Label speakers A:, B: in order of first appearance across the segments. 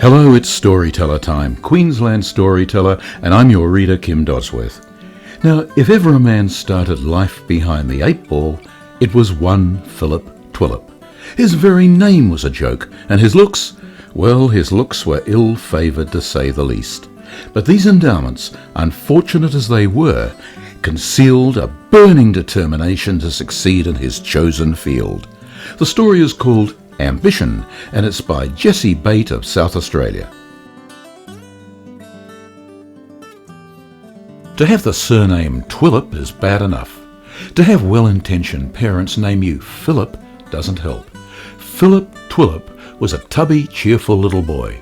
A: Hello, it's Storyteller time, Queensland storyteller, and I'm your reader, Kim Dodsworth. Now, if ever a man started life behind the 8-ball, it was one Philip Twillip. His very name was a joke, and his looks, well, his looks were ill-favoured to say the least. But these endowments, unfortunate as they were, concealed a burning determination to succeed in his chosen field. The story is called Ambition, and it's by Jessie Bate of South Australia. To have the surname Twillip is bad enough. To have well-intentioned parents name you Philip doesn't help. Philip Twillip was a tubby, cheerful little boy.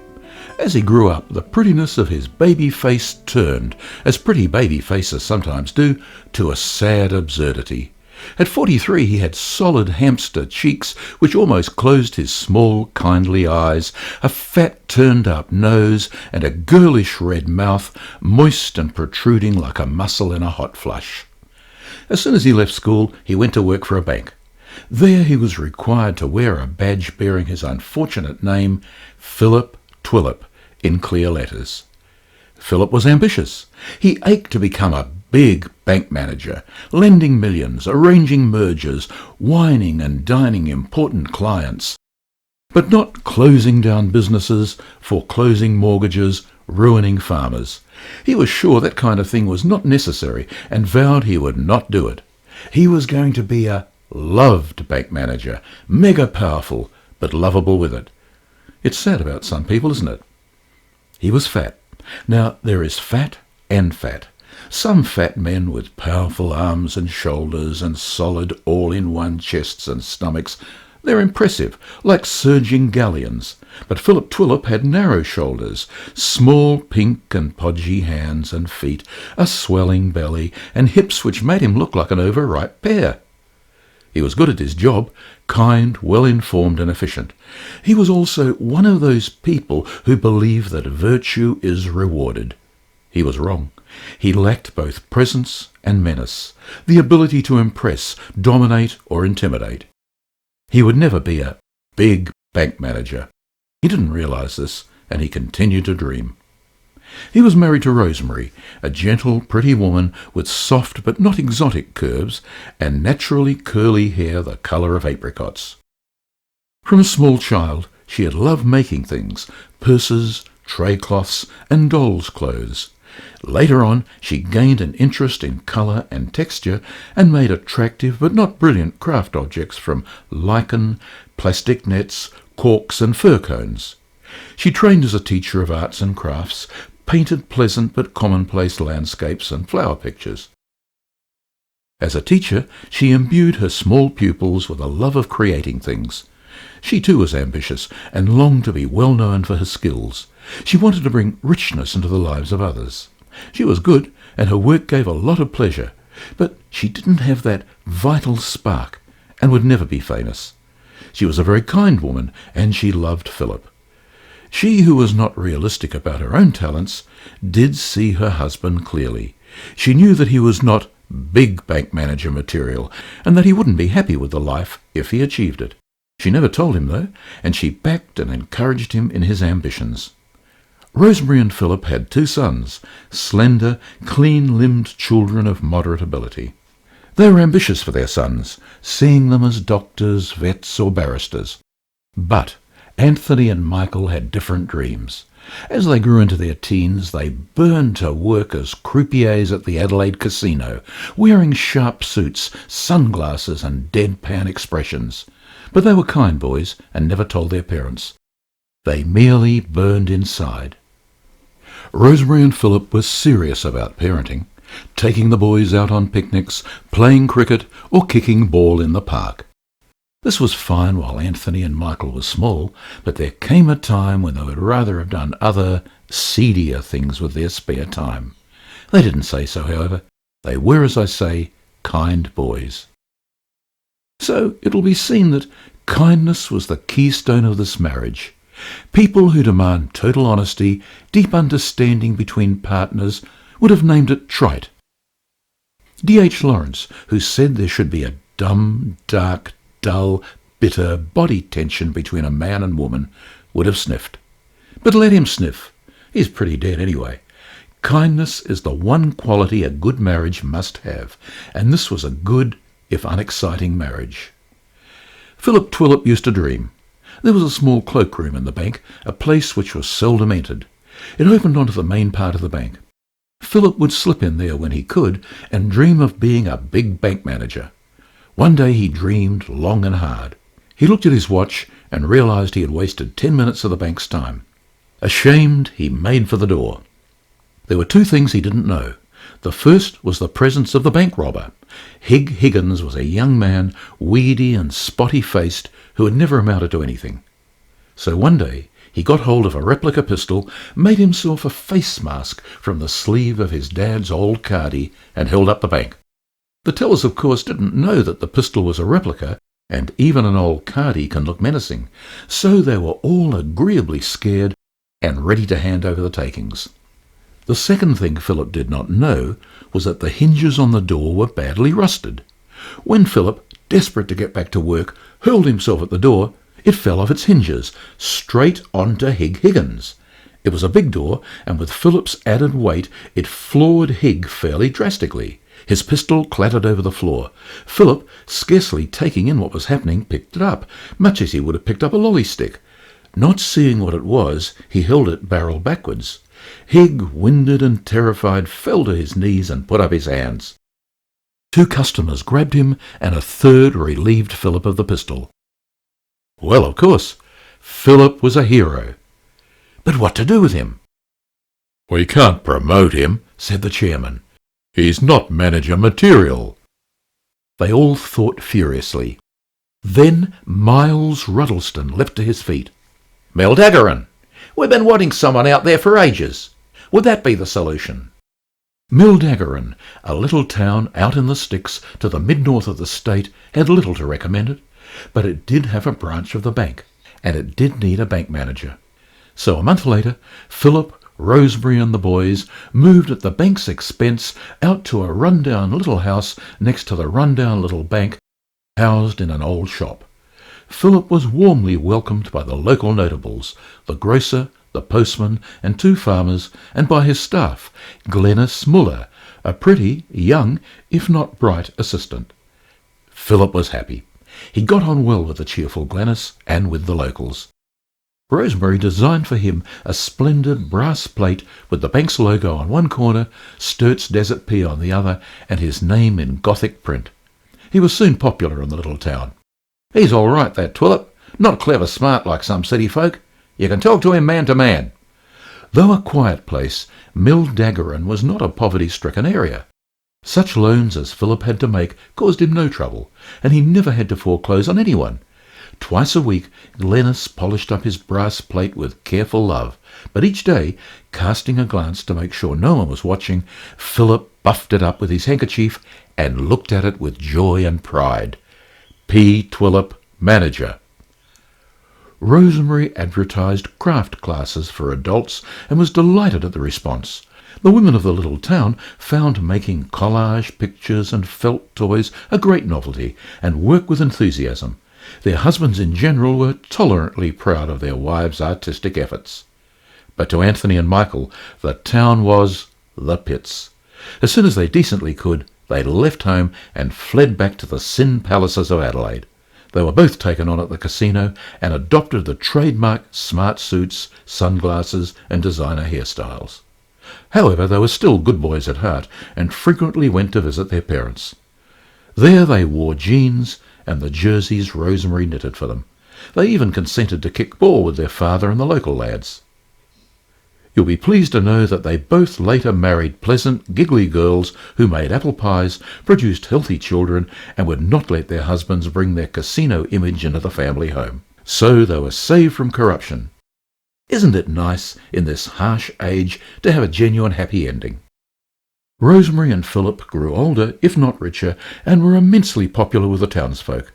A: As he grew up, the prettiness of his baby face turned, as pretty baby faces sometimes do, to a sad absurdity. At 43 he had solid hamster cheeks which almost closed his small, kindly eyes, a fat turned-up nose, and a girlish red mouth, moist and protruding like a mussel in a hot flush. As soon as he left school, he went to work for a bank. There he was required to wear a badge bearing his unfortunate name, Philip Twillip, in clear letters. Philip was ambitious. He ached to become a big bank manager, lending millions, arranging mergers, wining and dining important clients, but not closing down businesses, foreclosing mortgages, ruining farmers. He was sure that kind of thing was not necessary and vowed he would not do it. He was going to be a loved bank manager, mega powerful, but lovable with it. It's sad about some people, isn't it? He was fat. Now, there is fat and fat. Some fat men with powerful arms and shoulders and solid all-in-one chests and stomachs, they're impressive, like surging galleons. But Philip Twillip had narrow shoulders, small pink and podgy hands and feet, a swelling belly, and hips which made him look like an overripe pear. He was good at his job, kind, well-informed and efficient. He was also one of those people who believe that virtue is rewarded. He was wrong. He lacked both presence and menace, the ability to impress, dominate or intimidate. He would never be a big bank manager. He didn't realise this, and he continued to dream. He was married to Rosemary, a gentle, pretty woman with soft but not exotic curves and naturally curly hair the colour of apricots. From a small child, she had loved making things, purses, tray cloths and dolls' clothes. Later on, she gained an interest in colour and texture and made attractive but not brilliant craft objects from lichen, plastic nets, corks and fir cones. She trained as a teacher of arts and crafts, painted pleasant but commonplace landscapes and flower pictures. As a teacher, she imbued her small pupils with a love of creating things. She too was ambitious and longed to be well known for her skills. She wanted to bring richness into the lives of others. She was good, and her work gave a lot of pleasure, but she didn't have that vital spark and would never be famous. She was a very kind woman, and she loved Philip. She, who was not realistic about her own talents, did see her husband clearly. She knew that he was not big bank manager material, and that he wouldn't be happy with the life if he achieved it. She never told him, though, and she backed and encouraged him in his ambitions. Rosemary and Philip had 2 sons, slender, clean-limbed children of moderate ability. They were ambitious for their sons, seeing them as doctors, vets or barristers. But Anthony and Michael had different dreams. As they grew into their teens, they burned to work as croupiers at the Adelaide Casino, wearing sharp suits, sunglasses and deadpan expressions. But they were kind boys and never told their parents. They merely burned inside. Rosemary and Philip were serious about parenting, taking the boys out on picnics, playing cricket or kicking ball in the park. This was fine while Anthony and Michael were small, but there came a time when they would rather have done other, seedier things with their spare time. They didn't say so, however. They were, as I say, kind boys. So it'll be seen that kindness was the keystone of this marriage. People who demand total honesty, deep understanding between partners, would have named it trite. D.H. Lawrence, who said there should be a dumb, dark, dull, bitter body tension between a man and woman, would have sniffed. But let him sniff. He's pretty dead anyway. Kindness is the one quality a good marriage must have, and this was a good, if unexciting, marriage. Philip Twillip used to dream. There was a small cloakroom in the bank, a place which was seldom entered. It opened onto the main part of the bank. Philip would slip in there when he could and dream of being a big bank manager. One day he dreamed long and hard. He looked at his watch and realised he had wasted 10 minutes of the bank's time. Ashamed, he made for the door. There were two things he didn't know. The first was the presence of the bank robber. Hig Higgins was a young man, weedy and spotty-faced, who had never amounted to anything. So one day he got hold of a replica pistol, made himself a face mask from the sleeve of his dad's old cardie, and held up the bank. The tellers, of course, didn't know that the pistol was a replica, and even an old cardie can look menacing, so they were all agreeably scared and ready to hand over the takings. The second thing Philip did not know was that the hinges on the door were badly rusted. When Philip, desperate to get back to work, hurled himself at the door, it fell off its hinges, straight onto Hig Higgins. It was a big door, and with Philip's added weight, it floored Hig fairly drastically. His pistol clattered over the floor. Philip, scarcely taking in what was happening, picked it up, much as he would have picked up a lolly stick. Not seeing what it was, he held it barrel backwards. Hig, winded and terrified, fell to his knees and put up his hands. Two customers grabbed him, and a third relieved Philip of the pistol. Well, of course, Philip was a hero. But what to do with him? "We can't promote him," said the chairman. "He's not manager material." They all thought furiously. Then Miles Ruddleston leapt to his feet. "Mildagarin, we've been wanting someone out there for ages. Would that be the solution?" Mildagarin, a little town out in the sticks to the mid-north of the state, had little to recommend it, but it did have a branch of the bank, and it did need a bank manager. So a month later, Philip, Rosemary and the boys moved at the bank's expense out to a run-down little house next to the run-down little bank, housed in an old shop. Philip was warmly welcomed by the local notables, the grocer, the postman, and two farmers, and by his staff, Glenys Muller, a pretty, young, if not bright assistant. Philip was happy. He got on well with the cheerful Glenys and with the locals. Rosemary designed for him a splendid brass plate with the bank's logo on one corner, Sturt's Desert Pea on the other, and his name in Gothic print. He was soon popular in the little town. "He's all right, that Twillip. Not clever smart like some city folk. You can talk to him man to man." Though a quiet place, Mildagarin was not a poverty-stricken area. Such loans as Philip had to make caused him no trouble, and he never had to foreclose on anyone. Twice a week, Glenys polished up his brass plate with careful love, but each day, casting a glance to make sure no one was watching, Philip buffed it up with his handkerchief and looked at it with joy and pride. P. Twillip, manager. Rosemary advertised craft classes for adults and was delighted at the response. The women of the little town found making collage pictures and felt toys a great novelty and worked with enthusiasm. Their husbands in general were tolerantly proud of their wives' artistic efforts. But to Anthony and Michael, the town was the pits. As soon as they decently could, they left home and fled back to the sin palaces of Adelaide. They were both taken on at the casino and adopted the trademark smart suits, sunglasses and designer hairstyles. However, they were still good boys at heart and frequently went to visit their parents. There they wore jeans and the jerseys Rosemary knitted for them. They even consented to kick ball with their father and the local lads. You'll be pleased to know that they both later married pleasant, giggly girls who made apple pies, produced healthy children, and would not let their husbands bring their casino image into the family home. So they were saved from corruption. Isn't it nice, in this harsh age, to have a genuine happy ending? Rosemary and Philip grew older, if not richer, and were immensely popular with the townsfolk.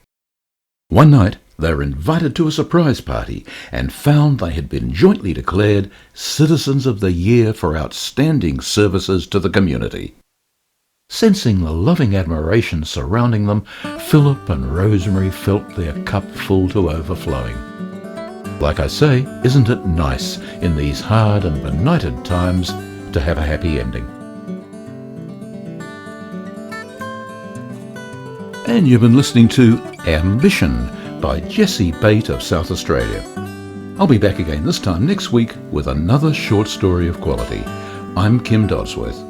A: One night, they were invited to a surprise party and found they had been jointly declared Citizens of the Year for outstanding services to the community. Sensing the loving admiration surrounding them, Philip and Rosemary felt their cup full to overflowing. Like I say, isn't it nice in these hard and benighted times to have a happy ending? And you've been listening to Ambition by Jessie, Bate of South Australia. I'll be back again this time next week with another short story of quality. I'm Kim Dodsworth.